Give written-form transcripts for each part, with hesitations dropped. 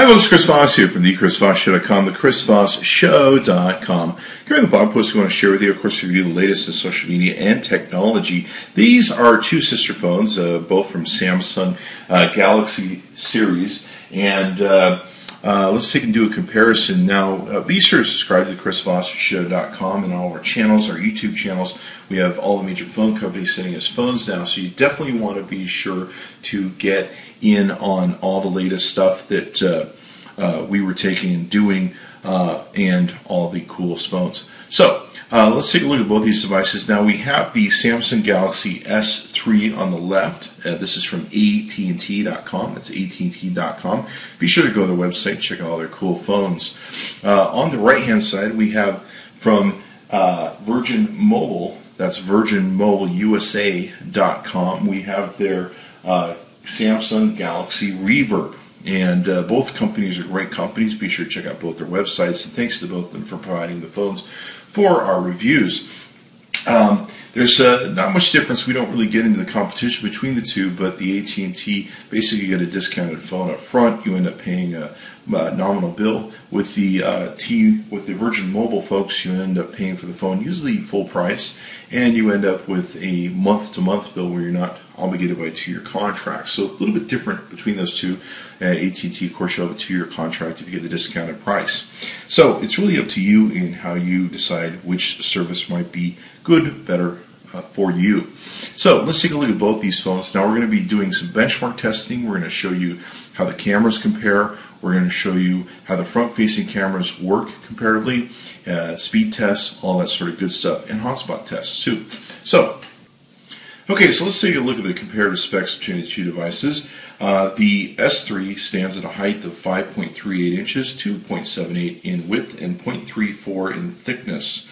Hi folks, Chris Voss here from the ChrisVossShow.com, the ChrisVossShow.com. Here in the blog post we want to share with you, of course, review the latest in social media and technology. These are two sister phones, both from Samsung Galaxy series, and let's take and do a comparison. Now, be sure to subscribe to the ChrisVossShow.com and all of our channels, our YouTube channels. We have all the major phone companies sending us phones now, so you definitely want to be sure to get in on all the latest stuff that we were taking and doing and all the coolest phones. So let's take a look at both these devices. Now we have the Samsung Galaxy S3 on the left. This is from AT&T.com. That's AT&T.com. Be sure to go to their website and check out all their cool phones. On the right hand side we have from Virgin Mobile. That's VirginMobileUSA.com. We have their Samsung Galaxy Reverb, and both companies are great companies. Be sure to check out both their websites, and thanks to both of them for providing the phones for our reviews. There's not much difference. We don't really get into the competition between the two, but the AT&T, basically you get a discounted phone up front. You end up paying a nominal bill. With the Virgin Mobile folks, you end up paying for the phone usually full price, and you end up with a month-to-month bill where you're not obligated by a 2-year contract. So a little bit different between those two. AT&T, of course, you'll have a 2-year contract if you get the discounted price. So it's really up to you in how you decide which service might be good, better for you. So let's take a look at both these phones. Now we're going to be doing some benchmark testing. We're going to show you how the cameras compare. We're going to show you how the front-facing cameras work comparatively, speed tests, all that sort of good stuff, and hotspot tests too. So, okay, so let's take a look at the comparative specs between the two devices. The S3 stands at a height of 5.38 inches, 2.78 in width, and 0.34 in thickness.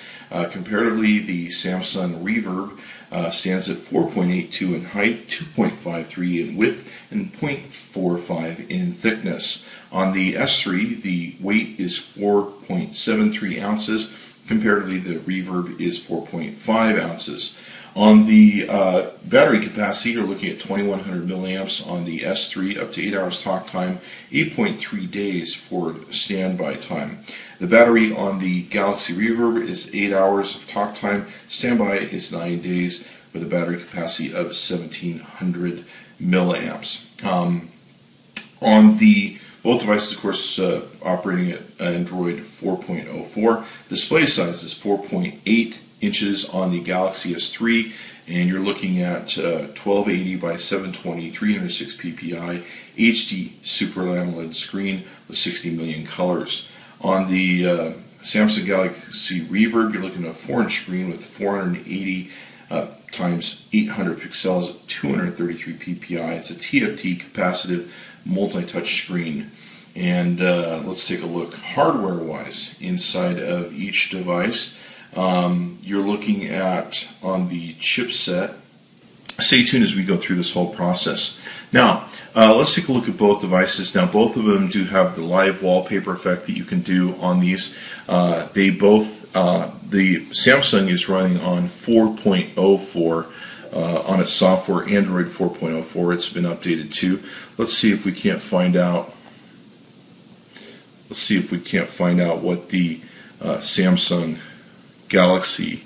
Comparatively, the Samsung Reverb stands at 4.82 in height, 2.53 in width, and 0.45 in thickness. On the S3, the weight is 4.73 ounces. Comparatively, the Reverb is 4.5 ounces. On the battery capacity, you're looking at 2100 milliamps on the S3, up to 8 hours talk time, 8.3 days for standby time. The battery on the Galaxy Reverb is 8 hours of talk time. Standby is 9 days with a battery capacity of 1700 milliamps. On the both devices, of course, operating at Android 4.04. Display size is 4.8 inches on the Galaxy S3, and you're looking at 1280 by 720, 306 ppi, HD Super AMOLED screen with 60 million colors. On the Samsung Galaxy Reverb, you're looking at a 4-inch screen with 480 times 800 pixels, 233 ppi. It's a TFT capacitive multi-touch screen. And let's take a look hardware-wise inside of each device. You're looking at, on the chipset, stay tuned as we go through this whole process. Now, let's take a look at both devices. Now, both of them do have the live wallpaper effect that you can do on these. They both, the Samsung is running on 4.04 on its software, Android 4.04. It's been updated too. Let's see if we can't find out. Let's see if we can't find out what the Samsung Galaxy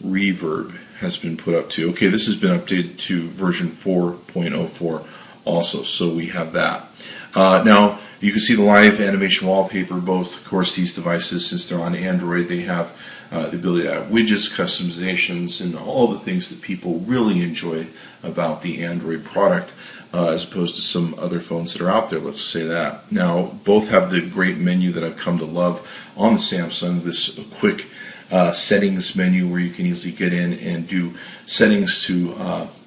Reverb has been put up to. Okay, this has been updated to version 4.04 also, so we have that. Now, you can see the live animation wallpaper. Both, of course, these devices, since they're on Android, they have the ability to add widgets, customizations, and all the things that people really enjoy about the Android product, as opposed to some other phones that are out there, let's say that. Now, both have the great menu that I've come to love on the Samsung, this quick settings menu where you can easily get in and do settings to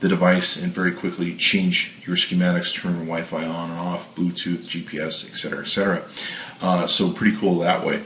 the device and very quickly change your schematics, turn Wi-Fi on and off, Bluetooth, GPS, etc., etc. So pretty cool that way.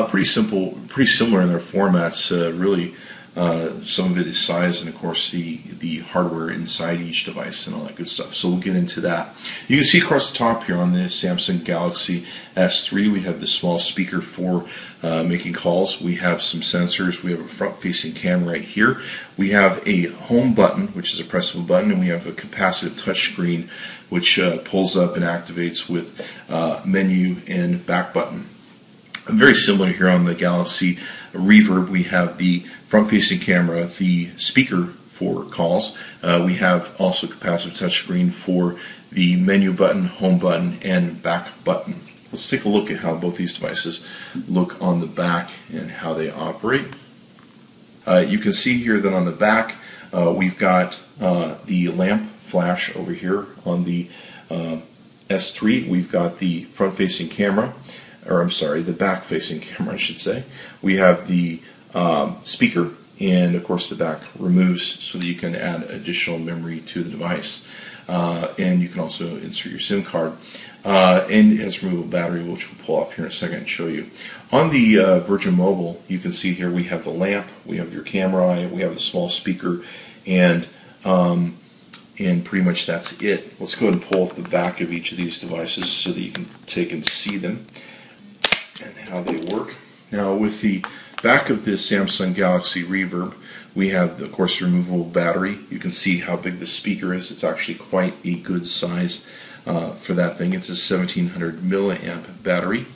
Pretty simple, pretty similar in their formats. Really Some of it is size, and of course the hardware inside each device and all that good stuff. So we'll get into that. You can see across the top here on the Samsung Galaxy S3, we have the small speaker for making calls. We have some sensors. We have a front-facing camera right here. We have a home button, which is a pressable button, and we have a capacitive touchscreen, which pulls up and activates with menu and back button. Very similar here on the Galaxy Reverb. We have the front-facing camera, the speaker for calls. We have also capacitive touchscreen for the menu button, home button, and back button. Let's take a look at how both these devices look on the back and how they operate. You can see here that on the back we've got the lamp flash over here. On the S3 we've got the front-facing camera, or I'm sorry, the back-facing camera I should say. We have the speaker, and of course the back removes so that you can add additional memory to the device. And you can also insert your SIM card. And it has removable battery, which we'll pull off here in a second and show you. On the Virgin Mobile, you can see here we have the lamp, we have your camera, we have the small speaker, and pretty much that's it. Let's go ahead and pull off the back of each of these devices so that you can take and see them and how they work. Now with the back of the Samsung Galaxy Reverb, we have, of course, removable battery. You can see how big the speaker is. It's actually quite a good size for that thing. It's a 1700 milliamp battery.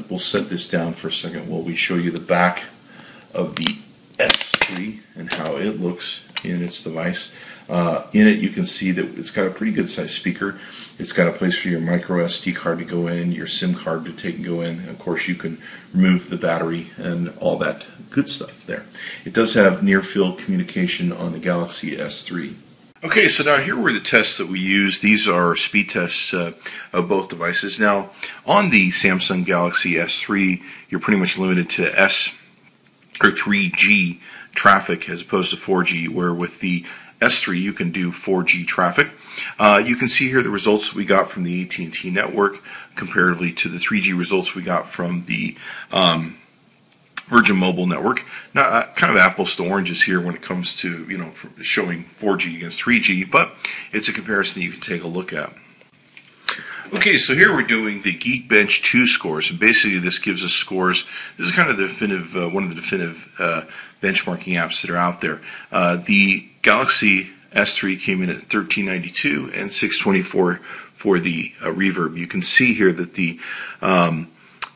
We'll set this down for a second while we show you the back of the S3 and how it looks in its device. In it, you can see that it's got a pretty good sized speaker. It's got a place for your micro SD card to go in, your SIM card to take and go in. And of course, you can remove the battery and all that good stuff there. It does have near-field communication on the Galaxy S3. Okay, so now here were the tests that we used. These are speed tests of both devices. Now, on the Samsung Galaxy S3, you're pretty much limited to 3G traffic as opposed to 4G, where with the S3 you can do 4G traffic. You can see here the results we got from the AT&T network comparatively to the 3G results we got from the Virgin Mobile network. Now, kind of apples to oranges here when it comes to showing 4G against 3G, but it's a comparison that you can take a look at. Okay, so here we're doing the Geekbench 2 scores, and basically this gives us scores. This is kind of the definitive, one of the definitive benchmarking apps that are out there. The Galaxy S3 came in at 1392 and 624 for the Reverb. You can see here that the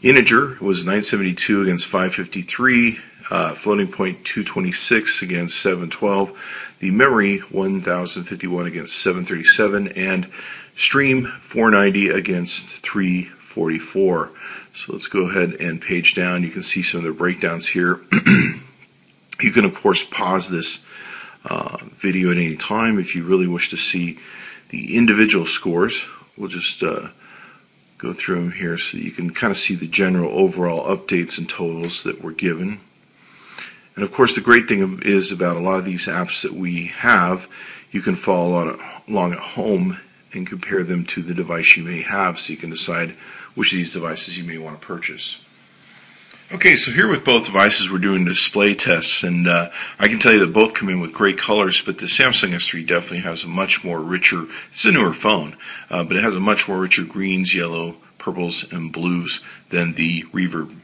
integer was 972 against 553, floating point 226 against 712, the memory 1051 against 737, and stream 490 against 344. So let's go ahead and page down. You can see some of the breakdowns here. You can of course pause this video at any time if you really wish to see the individual scores. We'll just go through them here so you can kind of see the general overall updates and totals that were given. And of course the great thing is about a lot of these apps that we have, you can follow along at home and compare them to the device you may have so you can decide which of these devices you may want to purchase. Okay, so here with both devices we're doing display tests, and I can tell you that both come in with great colors, but the Samsung S3 definitely has a much more richer, it's a newer phone, but it has a much more richer greens, yellow, purples, and blues than the Reverb.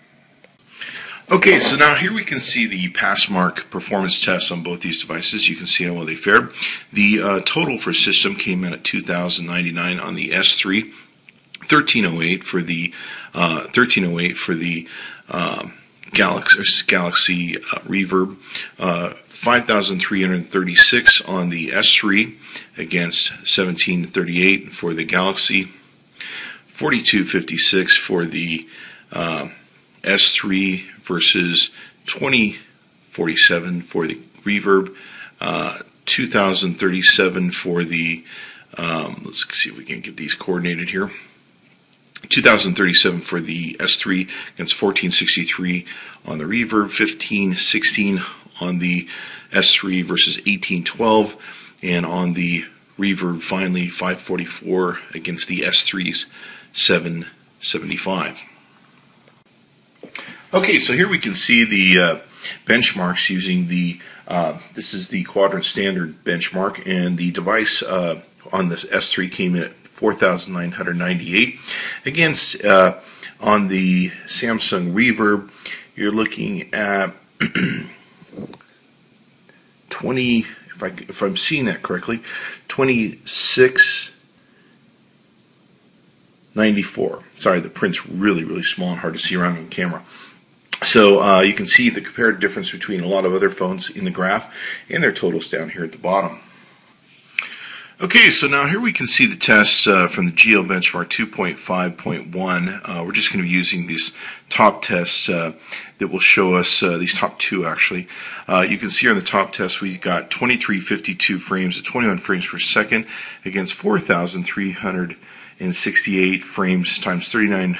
Okay, so now here we can see the pass mark performance tests on both these devices. You can see how well they fared. The total for system came in at 2,099 on the S3, 1308 for the Galaxy Reverb, 5,336 on the S3 against 1,738 for the Galaxy, 4,256 for the S3 versus 2047 for the Reverb, 2,037 for the, let's see if we can get these coordinated here, 2,037 for the S3 against 1,463 on the Reverb, 1,516 on the S3 versus 1,812, and on the Reverb finally 544 against the S3's 775. Okay, so here we can see the benchmarks using the this is the quadrant standard benchmark, and the device on this S3 came in at 4,998 against on the Samsung Reverb you're looking at 20, if I'm seeing that correctly, 2694. Sorry, the print's really small and hard to see around on camera. So you can see the comparative difference between a lot of other phones in the graph and their totals down here at the bottom. Okay, so now here we can see the test from the GL Benchmark 2.5.1. We're just going to be using these top tests that will show us, these top two actually. You can see on the top test we got 2352 frames at 21 frames per second against 4,368 frames times 39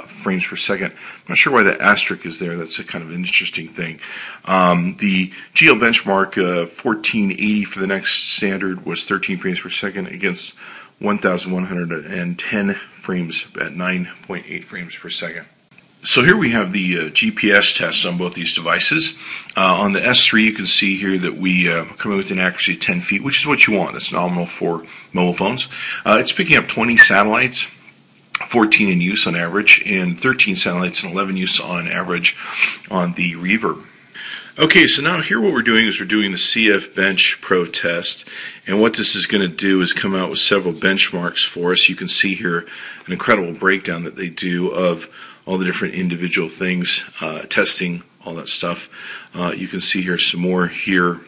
frames per second. I'm not sure why the asterisk is there. That's a kind of an interesting thing. The GL Benchmark 1480 for the next standard was 13 frames per second against 1,110 frames at 9.8 frames per second. So here we have the GPS test on both these devices. On the S3 you can see here that we come in with an accuracy of 10 feet, which is what you want. That's nominal for mobile phones. It's picking up 20 satellites, 14 in use on average, and 13 satellites and 11 use on average on the Reverb. Okay, so now here what we're doing is we're doing the CF Bench Pro test, and what this is going to do is come out with several benchmarks for us. You can see here an incredible breakdown that they do of all the different individual things, testing, all that stuff. You can see here some more here.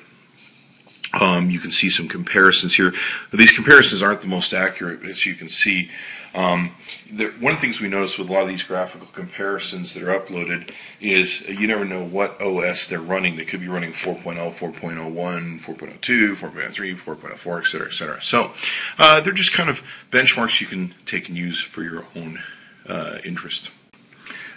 You can see some comparisons here. But these comparisons aren't the most accurate, but as you can see, one of the things we notice with a lot of these graphical comparisons that are uploaded is you never know what OS they're running. They could be running 4.0, 4.01, 4.02, 4.03, 4.04, etc., etc. So they're just kind of benchmarks you can take and use for your own interest.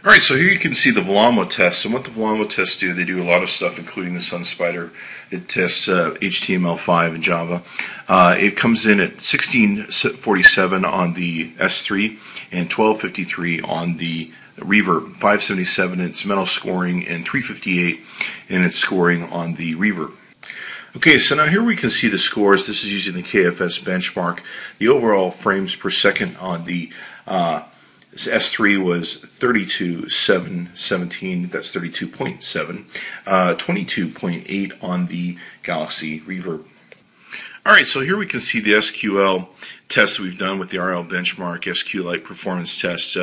All right, so here you can see the Balama Test, and what the Balama Tests do, they do a lot of stuff, including the SunSpider. It tests HTML5 and Java. It comes in at 1647 on the S3 and 1253 on the Reverb, 577 in its meta scoring and 358 in its scoring on the Reverb. Okay, so now here we can see the scores. This is using the Kfs Benchmark. The overall frames per second on the S3 was 32,717, that's 32.7, 22.8 on the Galaxy Reverb. Alright, so here we can see the SQL test we've done with the RL Benchmark SQLite Performance Test.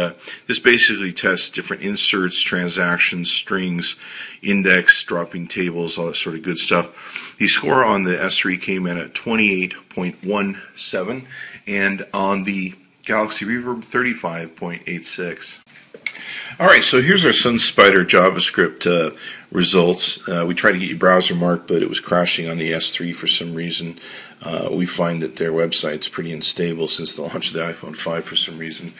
This basically tests different inserts, transactions, strings, index, dropping tables, all that sort of good stuff. The score on the S3 came in at 28.17, and on the Galaxy Reverb 35.86. Alright, so here's our SunSpider JavaScript results. We tried to get you browser marked, but it was crashing on the S3 for some reason. We find that their website's pretty unstable since the launch of the iPhone 5 for some reason.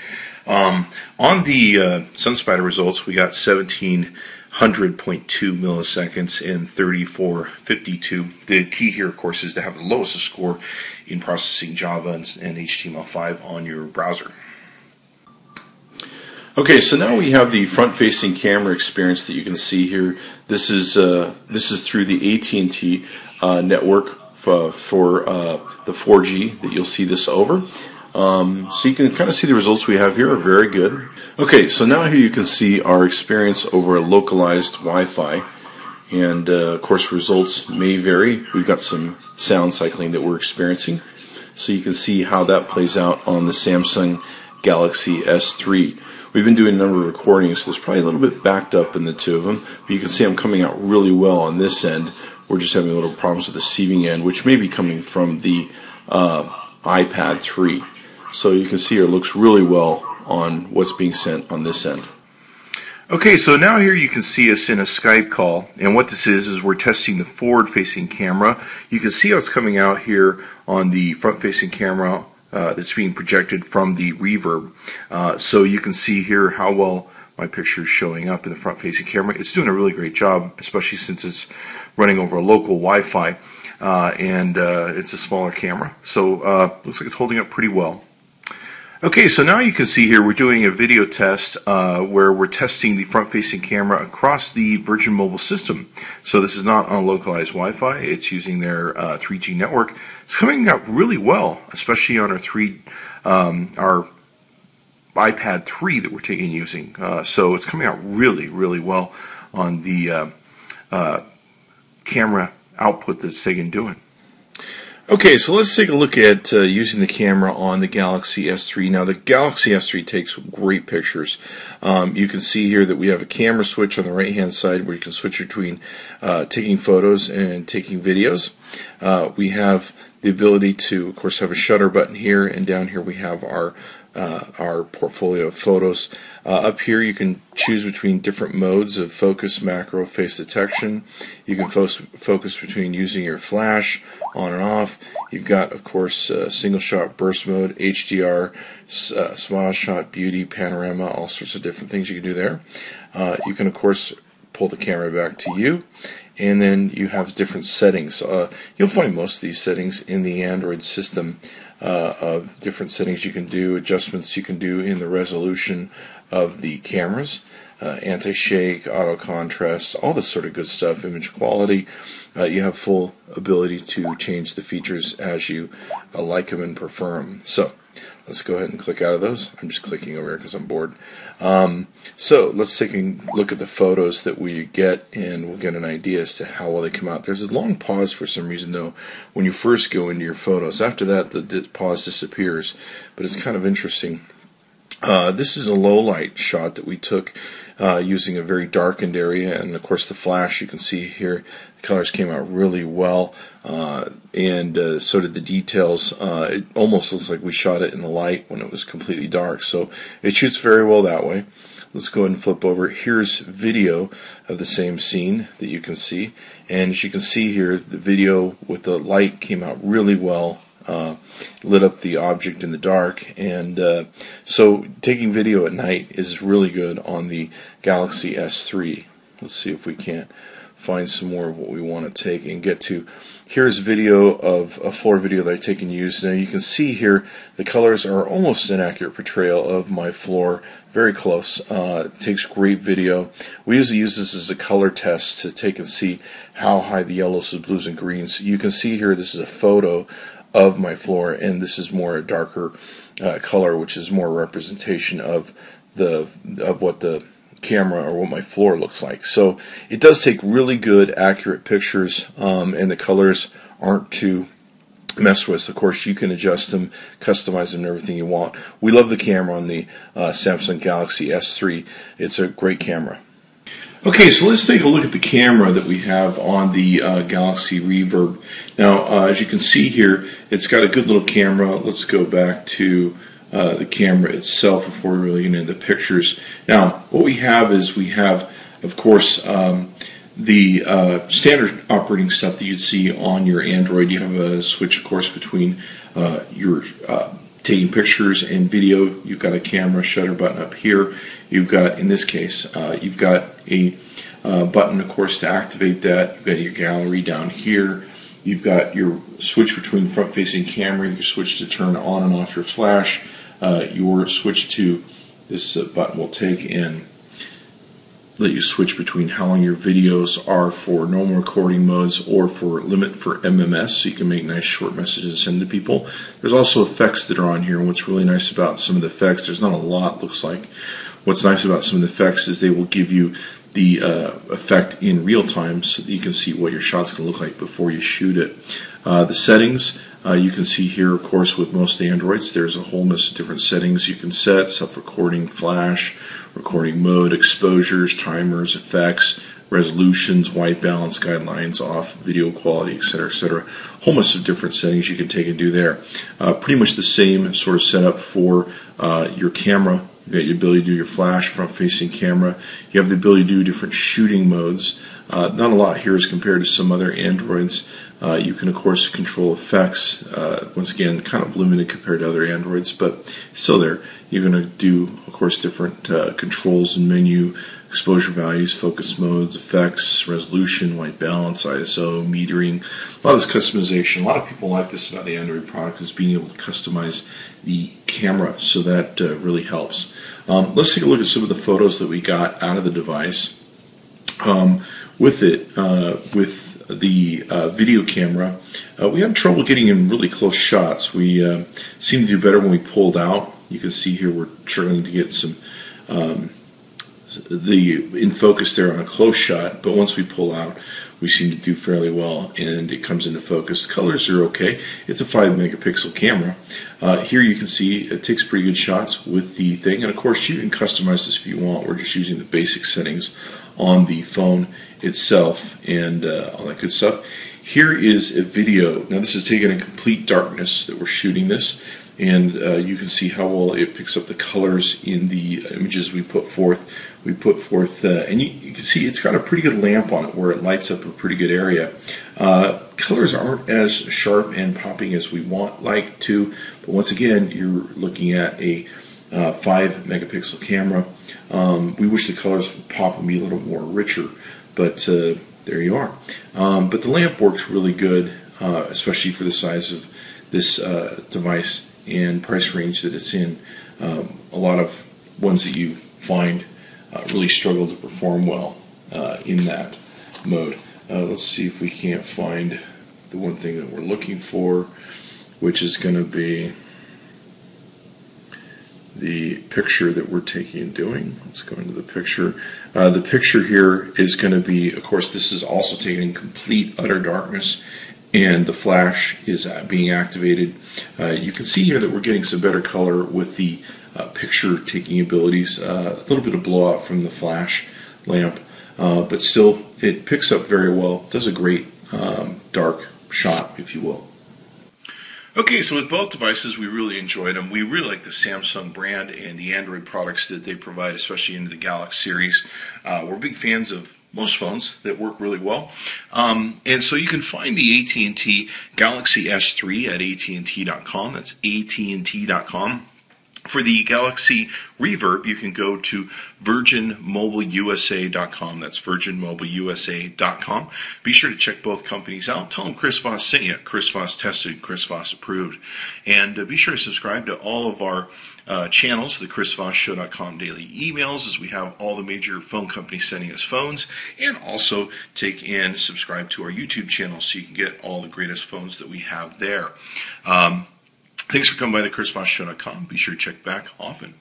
On the SunSpider results, we got 1700.2 milliseconds and 3452. The key here, of course, is to have the lowest score in processing Java and HTML5 on your browser. Okay, so now we have the front-facing camera experience that you can see here. This is through the AT&T network for the 4G that you'll see this over. So you can kind of see the results we have here are very good. Okay, so now here you can see our experience over a localized Wi-Fi, and of course results may vary. We've got some sound cycling that we're experiencing, so you can see how that plays out on the Samsung Galaxy S3. We've been doing a number of recordings, so there's probably a little bit backed up in the two of them, but you can see I'm coming out really well on this end. We're just having a little problems with the receiving end, which may be coming from the iPad 3. So you can see it looks really well on what's being sent on this end. Okay, so now here you can see us in a Skype call, and what this is we're testing the forward-facing camera. You can see how it's coming out here on the front-facing camera that's being projected from the Reverb. So you can see here how well my picture is showing up in the front-facing camera. It's doing a really great job, especially since it's running over a local Wi-Fi, and it's a smaller camera. So looks like it's holding up pretty well. Okay, so now you can see here we're doing a video test where we're testing the front-facing camera across the Virgin Mobile system. So this is not on localized Wi-Fi, it's using their 3G network. It's coming out really well, especially on our iPad 3 that we're taking using. So it's coming out really, really well on the camera output that's taken doing. Okay, so let's take a look at using the camera on the Galaxy S3. Now, the Galaxy S3 takes great pictures. You can see here that we have a camera switch on the right-hand side where you can switch between taking photos and taking videos. We have the ability to, of course, have a shutter button here, and down here we have our portfolio of photos. Up here you can choose between different modes of focus, macro, face detection. You can focus between using your flash on and off. You've got, of course, single shot burst mode, HDR, smile shot, beauty, panorama, all sorts of different things you can do there. You can, of course, pull the camera back to you, and then you have different settings. You'll find most of these settings in the Android system, of different settings you can do, adjustments you can do in the resolution of the cameras, anti-shake, auto contrast, all this sort of good stuff, image quality. You have full ability to change the features as you like them and prefer them. So let's go ahead and click out of those. I'm just clicking over here because I'm bored. So let's take a look at the photos that we get, and we'll get an idea as to how well they come out. There's a long pause for some reason, though, when you first go into your photos. After that, the pause disappears, but it's kind of interesting. This is a low light shot that we took using a very darkened area, and of course the flash, you can see here the colors came out really well, and so did the details. It almost looks like we shot it in the light when it was completely dark, so it shoots very well that way. Let's go ahead and flip over. Here's video of the same scene that you can see, and as you can see here, the video with the light came out really well. Lit up the object in the dark, and so taking video at night is really good on the Galaxy S3. Let's see if we can't find some more of what we want to take and get to. Here's video of a floor video that I take and use. Now you can see here the colors are almost an accurate portrayal of my floor, very close. It takes great video. We usually use this as a color test to take and see how high the yellows, the blues, and greens. You can see here this is a photo of my floor, and this is more a darker color, which is more representation of what the camera or what my floor looks like. So it does take really good, accurate pictures, and the colors aren't too messed with. Of course, you can adjust them, customize them, and everything you want. We love the camera on the Samsung Galaxy S3. It's a great camera. Okay, so let's take a look at the camera that we have on the Galaxy Reverb. Now, as you can see here, it's got a good little camera. Let's go back to the camera itself before we really get into the pictures. Now, what we have is of course, the standard operating stuff that you'd see on your Android. You have a switch, of course, between your taking pictures and video. You've got a camera shutter button up here. You've got, in this case, you've got a button, of course, to activate that. You've got your gallery down here. You've got your switch between front-facing camera, your switch to turn on and off your flash, your switch to this button will take and let you switch between how long your videos are for normal recording modes or for limit for MMS, so you can make nice short messages and send to people. There's also effects that are on here, and what's really nice about some of the effects, there's not a lot, looks like. What's nice about some of the effects is they will give you the effect in real time so that you can see what your shot's going to look like before you shoot it. The settings, you can see here, of course, with most Androids, there's a whole mess of different settings you can set: self-recording, flash, recording mode, exposures, timers, effects, resolutions, white balance, guidelines, off, video quality, etc., etc. Whole mess of different settings you can take and do there. Pretty much the same sort of setup for your camera. You've got your ability to do your flash, front-facing camera. You have the ability to do different shooting modes. Not a lot here as compared to some other Androids. You can, of course, control effects. Once again, kind of limited compared to other Androids, but still there. You're going to do, of course, different controls and menu, exposure values, focus modes, effects, resolution, white balance, ISO, metering. A lot of this customization. A lot of people like this about the Android product is being able to customize the camera, so that really helps. Let's take a look at some of the photos that we got out of the device. With the video camera, we had trouble getting in really close shots. We seemed to do better when we pulled out. You can see here we're struggling to get some in focus there on a close shot, but once we pull out, we seem to do fairly well, and it comes into focus. Colors are okay. It's a 5 megapixel camera. Here you can see it takes pretty good shots with the thing, and of course you can customize this if you want. We're just using the basic settings on the phone itself and all that good stuff. Here is a video. Now this is taken in complete darkness that we're shooting this, and you can see how well it picks up the colors in the images we put forth. And you can see it's got a pretty good lamp on it where it lights up a pretty good area. Colors aren't as sharp and popping as we like to, but once again, you're looking at a 5 megapixel camera. We wish the colors would pop and be a little more richer, but there you are. But the lamp works really good, especially for the size of this device and price range that it's in. A lot of ones that you find really struggle to perform well in that mode. Let's see if we can't find the one thing that we're looking for, which is going to be the picture that we're taking and doing. Let's go into the picture. The picture here is going to be, of course, this is also taken in complete utter darkness, and the flash is being activated. You can see here that we're getting some better color with the picture taking abilities. A little bit of blowout from the flash lamp, but still it picks up very well. Does a great dark shot, if you will. Okay, so with both devices, we really enjoyed them. We really like the Samsung brand and the Android products that they provide, especially into the Galaxy series. We're big fans of most phones that work really well. And so you can find the AT&T Galaxy S3 at AT&T.com. That's AT&T.com. For the Galaxy Reverb, you can go to virginmobileusa.com. That's virginmobileusa.com. Be sure to check both companies out. Tell them Chris Voss sent you. Chris Voss tested, Chris Voss approved. And be sure to subscribe to all of our channels, the chrisvossshow.com daily emails, as we have all the major phone companies sending us phones, and also take and subscribe to our YouTube channel so you can get all the greatest phones that we have there. Thanks for coming by the chrisvossshow.com. Be sure to check back often.